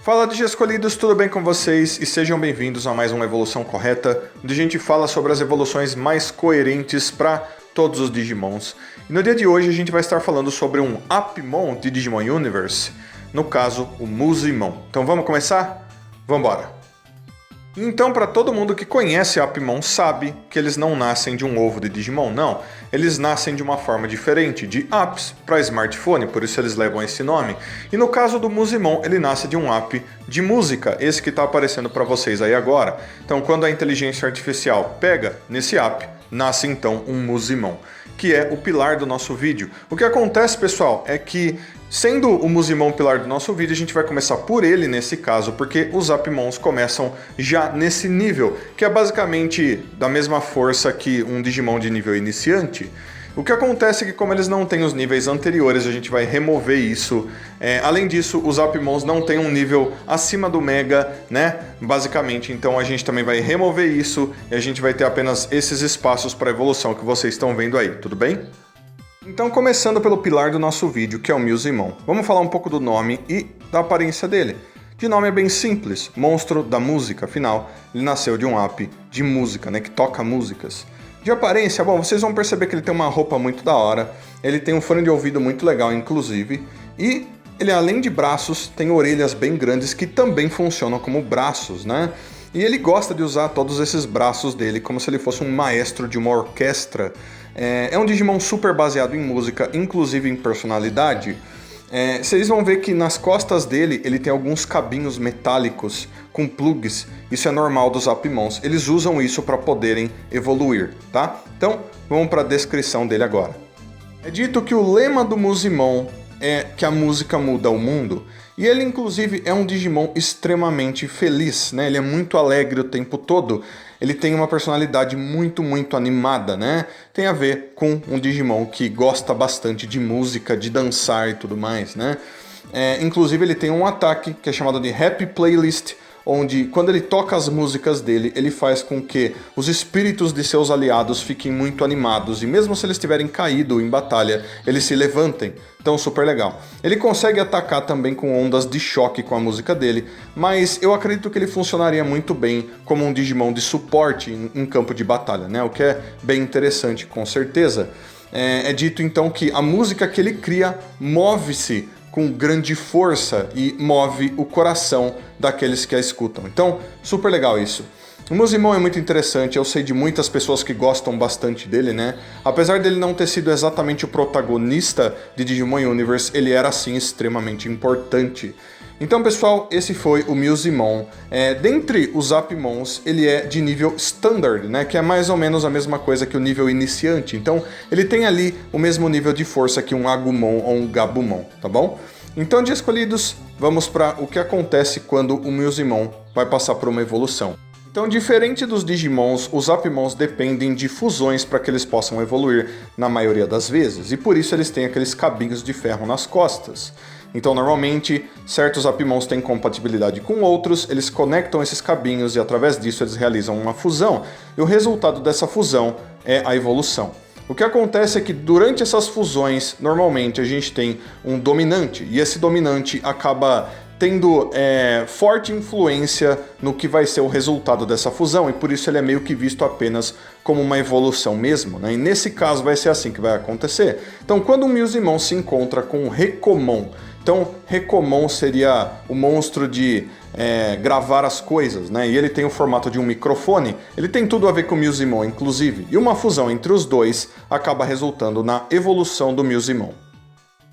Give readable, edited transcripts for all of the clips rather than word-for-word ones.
Fala de escolhidos, tudo bem com vocês? E sejam bem-vindos a mais uma Evolução Correta, onde a gente fala sobre as evoluções mais coerentes para todos os Digimons. E no dia de hoje a gente vai estar falando sobre um Appmon de Digimon Universe, no caso o Musimon. Então vamos começar? Vambora! Então, para todo mundo que conhece Appmon sabe que eles não nascem de um ovo de Digimon, não. Eles nascem de uma forma diferente, de apps para smartphone, por isso eles levam esse nome. E no caso do Musimon, ele nasce de um app de música, esse que está aparecendo para vocês aí agora. Então, quando a inteligência artificial pega nesse app, nasce então um Musimon, que é o pilar do nosso vídeo. O que acontece, pessoal, é que sendo o Musimon o pilar do nosso vídeo, a gente vai começar por ele nesse caso, porque os Appmons começam já nesse nível, que é basicamente da mesma força que um Digimon de nível iniciante. O que acontece é que como eles não têm os níveis anteriores, a gente vai remover isso. Além disso, os Appmons não têm um nível acima do Mega, né? Basicamente, então a gente também vai remover isso e a gente vai ter apenas esses espaços para evolução que vocês estão vendo aí, tudo bem? Então, começando pelo pilar do nosso vídeo, que é o Musimon. Vamos falar um pouco do nome e da aparência dele. De nome é bem simples, monstro da música, afinal, ele nasceu de um app de música, né, que toca músicas. De aparência, bom, vocês vão perceber que ele tem uma roupa muito da hora, ele tem um fone de ouvido muito legal, inclusive, e ele, além de braços, tem orelhas bem grandes que também funcionam como braços, né? E ele gosta de usar todos esses braços dele como se ele fosse um maestro de uma orquestra. É um Digimon super baseado em música, inclusive em personalidade. Vocês vão ver que nas costas dele ele tem alguns cabinhos metálicos com plugs. Isso é normal dos Appmons. Eles usam isso para poderem evoluir, tá? Então, vamos para a descrição dele agora. É dito que o lema do Musimon é que a música muda o mundo. E ele, inclusive, é um Digimon extremamente feliz, né? Ele é muito alegre o tempo todo. Ele tem uma personalidade muito animada, né? Tem a ver com um Digimon que gosta bastante de música, de dançar e tudo mais, né? Inclusive, ele tem um ataque que é chamado de Happy Playlist, onde, quando ele toca as músicas dele, ele faz com que os espíritos de seus aliados fiquem muito animados, e mesmo se eles tiverem caído em batalha, eles se levantem. Então, super legal. Ele consegue atacar também com ondas de choque com a música dele, mas eu acredito que ele funcionaria muito bem como um Digimon de suporte em campo de batalha, né? O que é bem interessante, com certeza. É dito então que a música que ele cria move-se com grande força e move o coração daqueles que a escutam. Então, super legal isso. O Musimon é muito interessante, eu sei de muitas pessoas que gostam bastante dele, né? Apesar dele não ter sido exatamente o protagonista de Digimon Universe, ele era, sim, extremamente importante. Então, pessoal, esse foi o Musimon. Dentre os Appmons, ele é de nível Standard, né? Que é mais ou menos a mesma coisa que o nível iniciante. Então, ele tem ali o mesmo nível de força que um Agumon ou um Gabumon, tá bom? Então, de escolhidos, vamos para o que acontece quando o Musimon vai passar por uma evolução. Então, diferente dos Digimons, os Appmons dependem de fusões para que eles possam evoluir na maioria das vezes, e por isso eles têm aqueles cabinhos de ferro nas costas. Então, normalmente, certos Appmons têm compatibilidade com outros, eles conectam esses cabinhos e através disso eles realizam uma fusão, e o resultado dessa fusão é a evolução. O que acontece é que durante essas fusões, normalmente a gente tem um dominante, e esse dominante acaba tendo forte influência no que vai ser o resultado dessa fusão, e por isso ele é meio que visto apenas como uma evolução mesmo, né? E nesse caso vai ser assim que vai acontecer. Então, quando o Musimon se encontra com o Rekomon, então Rekomon seria o monstro de gravar as coisas, né? E ele tem o formato de um microfone, ele tem tudo a ver com o Musimon, inclusive, e uma fusão entre os dois acaba resultando na evolução do Musimon.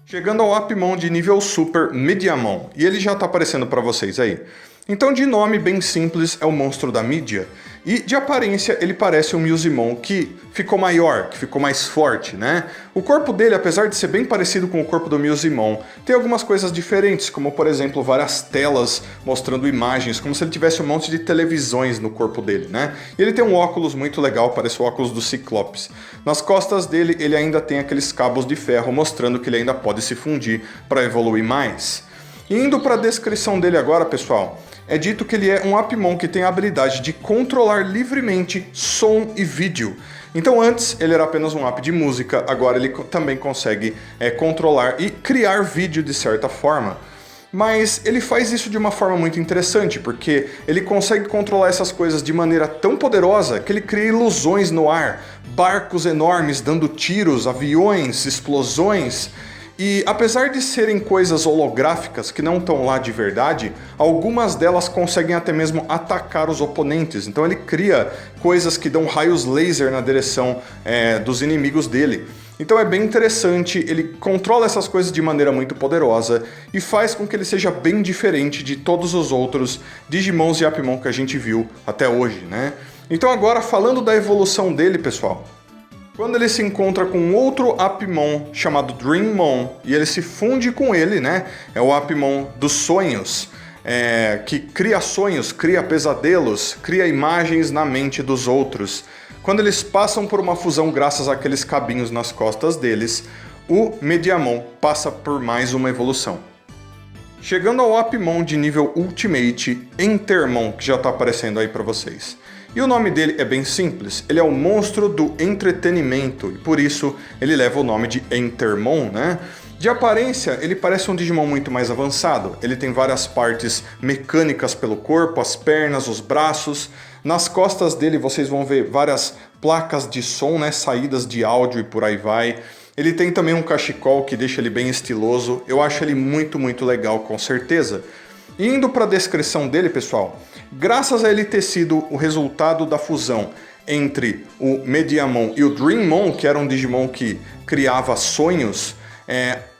Chegando ao Appmon de nível Super Mediamon, e ele já está aparecendo para vocês aí. Então, de nome bem simples, é o monstro da mídia, e de aparência ele parece um Musimon que ficou maior, que ficou mais forte, né? O corpo dele, apesar de ser bem parecido com o corpo do Musimon, tem algumas coisas diferentes, como por exemplo várias telas mostrando imagens, como se ele tivesse um monte de televisões no corpo dele, né? E ele tem um óculos muito legal, parece o óculos do Ciclopes. Nas costas dele ele ainda tem aqueles cabos de ferro mostrando que ele ainda pode se fundir para evoluir mais. Indo para a descrição dele agora, pessoal, é dito que ele é um Appmon que tem a habilidade de controlar livremente som e vídeo. Então antes ele era apenas um app de música, agora ele também consegue controlar e criar vídeo de certa forma. Mas ele faz isso de uma forma muito interessante, porque ele consegue controlar essas coisas de maneira tão poderosa que ele cria ilusões no ar, barcos enormes dando tiros, aviões, explosões. E apesar de serem coisas holográficas que não estão lá de verdade, algumas delas conseguem até mesmo atacar os oponentes. Então ele cria coisas que dão raios laser na direção dos inimigos dele. Então é bem interessante, ele controla essas coisas de maneira muito poderosa e faz com que ele seja bem diferente de todos os outros Digimons e Apimon que a gente viu até hoje, né? Então agora falando da evolução dele, pessoal, quando ele se encontra com outro Apimon chamado Dreammon e ele se funde com ele, né? É o Apimon dos sonhos, que cria sonhos, cria pesadelos, cria imagens na mente dos outros. Quando eles passam por uma fusão graças àqueles cabinhos nas costas deles, o Mediamon passa por mais uma evolução. Chegando ao Apimon de nível Ultimate, Entermon, que já está aparecendo aí para vocês. E o nome dele é bem simples, ele é o monstro do entretenimento, e por isso ele leva o nome de Entermon, né? De aparência, ele parece um Digimon muito mais avançado. Ele tem várias partes mecânicas pelo corpo, as pernas, os braços. Nas costas dele vocês vão ver várias placas de som, né? Saídas de áudio e por aí vai. Ele tem também um cachecol que deixa ele bem estiloso. Eu acho ele muito, muito legal, com certeza. E indo para a descrição dele, pessoal, graças a ele ter sido o resultado da fusão entre o Mediamon e o Dreammon, que era um Digimon que criava sonhos,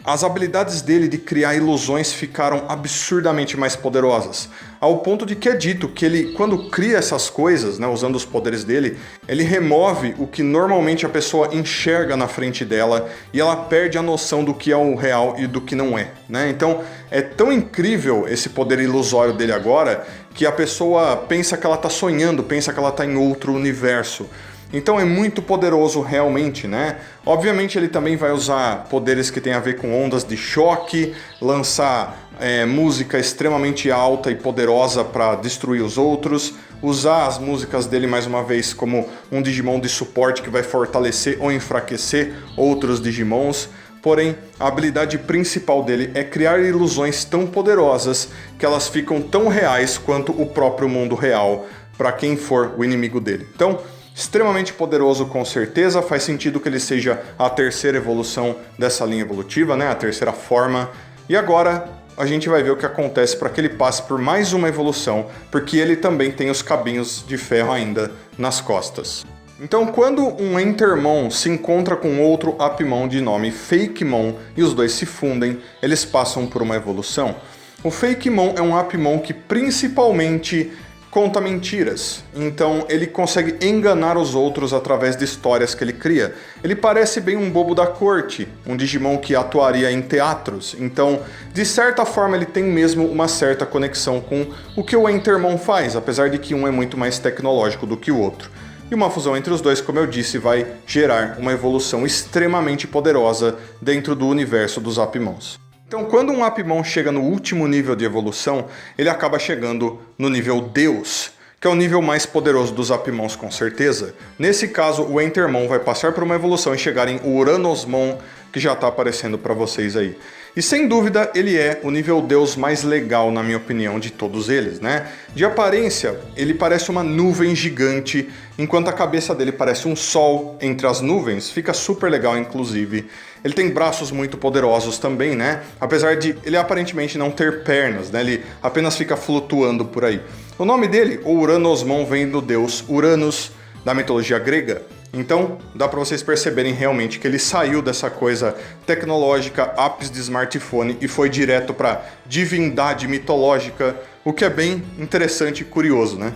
as habilidades dele de criar ilusões ficaram absurdamente mais poderosas, ao ponto de que é dito que ele, quando cria essas coisas, né, usando os poderes dele, ele remove o que normalmente a pessoa enxerga na frente dela e ela perde a noção do que é o real e do que não é, né? Então é tão incrível esse poder ilusório dele agora que a pessoa pensa que ela está sonhando, pensa que ela está em outro universo. Então é muito poderoso realmente, né? Obviamente ele também vai usar poderes que tem a ver com ondas de choque, lançar música extremamente alta e poderosa para destruir os outros, usar as músicas dele mais uma vez como um Digimon de suporte que vai fortalecer ou enfraquecer outros Digimons. Porém, a habilidade principal dele é criar ilusões tão poderosas que elas ficam tão reais quanto o próprio mundo real para quem for o inimigo dele. Então, extremamente poderoso com certeza, faz sentido que ele seja a terceira evolução dessa linha evolutiva, né? A terceira forma. E agora a gente vai ver o que acontece para que ele passe por mais uma evolução, porque ele também tem os cabinhos de ferro ainda nas costas. Então, quando um Entermon se encontra com outro Apimon de nome Fakemon e os dois se fundem, eles passam por uma evolução. O Fakemon é um Apimon que principalmente conta mentiras, então ele consegue enganar os outros através de histórias que ele cria. Ele parece bem um bobo da corte, um Digimon que atuaria em teatros, então de certa forma ele tem mesmo uma certa conexão com o que o Entermon faz, apesar de que um é muito mais tecnológico do que o outro. E uma fusão entre os dois, como eu disse, vai gerar uma evolução extremamente poderosa dentro do universo dos Apimons. Então, quando um Apimon chega no último nível de evolução, ele acaba chegando no nível Deus, que é o nível mais poderoso dos Apimons com certeza. Nesse caso, o Entermon vai passar por uma evolução e chegar em Uranosmon, que já está aparecendo para vocês aí. E sem dúvida, ele é o nível Deus mais legal, na minha opinião, de todos eles, né? De aparência, ele parece uma nuvem gigante, enquanto a cabeça dele parece um sol entre as nuvens. Fica super legal, inclusive. Ele tem braços muito poderosos também, né? Apesar de ele aparentemente não ter pernas, né? Ele apenas fica flutuando por aí. O nome dele, o Uranosmon, vem do deus Uranus, da mitologia grega. Então, dá para vocês perceberem realmente que ele saiu dessa coisa tecnológica, ápice de smartphone, e foi direto para divindade mitológica, o que é bem interessante e curioso, né?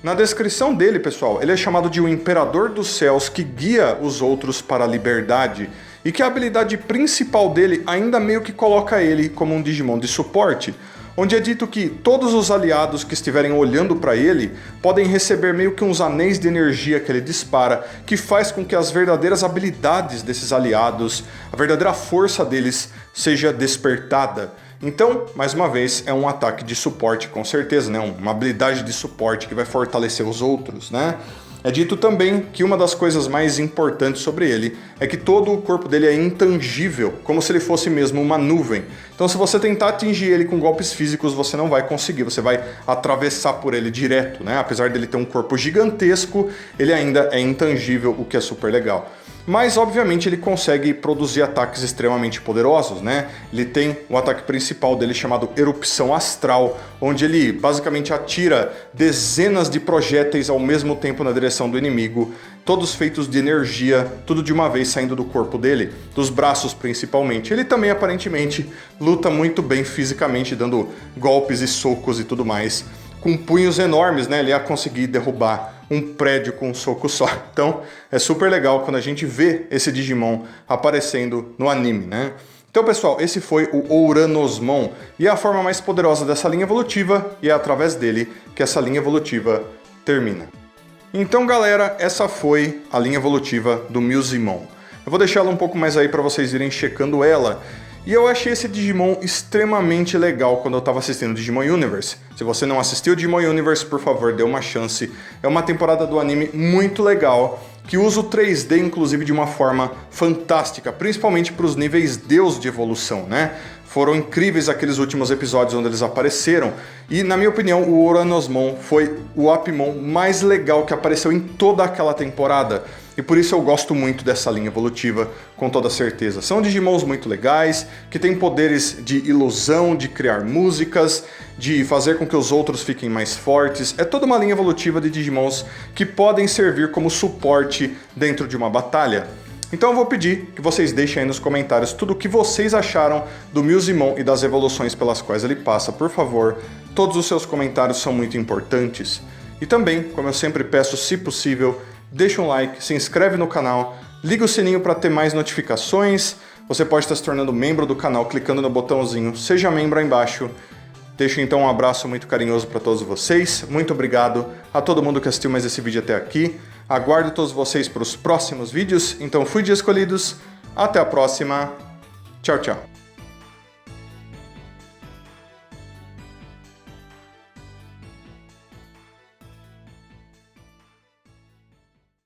Na descrição dele, pessoal, ele é chamado de o Imperador dos Céus que guia os outros para a liberdade, e que a habilidade principal dele ainda meio que coloca ele como um Digimon de suporte, onde é dito que todos os aliados que estiverem olhando para ele podem receber meio que uns anéis de energia que ele dispara, que faz com que as verdadeiras habilidades desses aliados, a verdadeira força deles, seja despertada. Então, mais uma vez, é um ataque de suporte com certeza, né? Uma habilidade de suporte que vai fortalecer os outros, né? É dito também que uma das coisas mais importantes sobre ele é que todo o corpo dele é intangível, como se ele fosse mesmo uma nuvem. Então se você tentar atingir ele com golpes físicos, você não vai conseguir, você vai atravessar por ele direto, né? Apesar dele ter um corpo gigantesco, ele ainda é intangível, o que é super legal. Mas, obviamente, ele consegue produzir ataques extremamente poderosos, né? Ele tem o ataque principal dele chamado Erupção Astral, onde ele basicamente atira dezenas de projéteis ao mesmo tempo na direção do inimigo, todos feitos de energia, tudo de uma vez saindo do corpo dele, dos braços principalmente. Ele também, aparentemente, luta muito bem fisicamente, dando golpes e socos e tudo mais. Com punhos enormes, né? Ele ia conseguir derrubar um prédio com um soco só. Então, é super legal quando a gente vê esse Digimon aparecendo no anime, né? Então, pessoal, esse foi o Uranosmon, e é a forma mais poderosa dessa linha evolutiva, e é através dele que essa linha evolutiva termina. Então, galera, essa foi a linha evolutiva do Musimon. Eu vou deixar ela um pouco mais aí para vocês irem checando ela. E eu achei esse Digimon extremamente legal quando eu estava assistindo Digimon Universe. Se você não assistiu Digimon Universe, por favor, dê uma chance. É uma temporada do anime muito legal, que usa o 3D, inclusive, de uma forma fantástica, principalmente para os níveis Deus de evolução, né? Foram incríveis aqueles últimos episódios onde eles apareceram, e na minha opinião o Uranosmon foi o Appmon mais legal que apareceu em toda aquela temporada, e por isso eu gosto muito dessa linha evolutiva, com toda certeza. São Digimons muito legais, que têm poderes de ilusão, de criar músicas, de fazer com que os outros fiquem mais fortes. É toda uma linha evolutiva de Digimons que podem servir como suporte dentro de uma batalha. Então eu vou pedir que vocês deixem aí nos comentários tudo o que vocês acharam do Musimon e das evoluções pelas quais ele passa, por favor. Todos os seus comentários são muito importantes. E também, como eu sempre peço, se possível, deixa um like, se inscreve no canal, liga o sininho para ter mais notificações. Você pode estar se tornando membro do canal clicando no botãozinho Seja Membro aí embaixo. Deixo então um abraço muito carinhoso para todos vocês. Muito obrigado a todo mundo que assistiu mais esse vídeo até aqui. Aguardo todos vocês para os próximos vídeos. Então fui de escolhidos. Até a próxima. Tchau, tchau.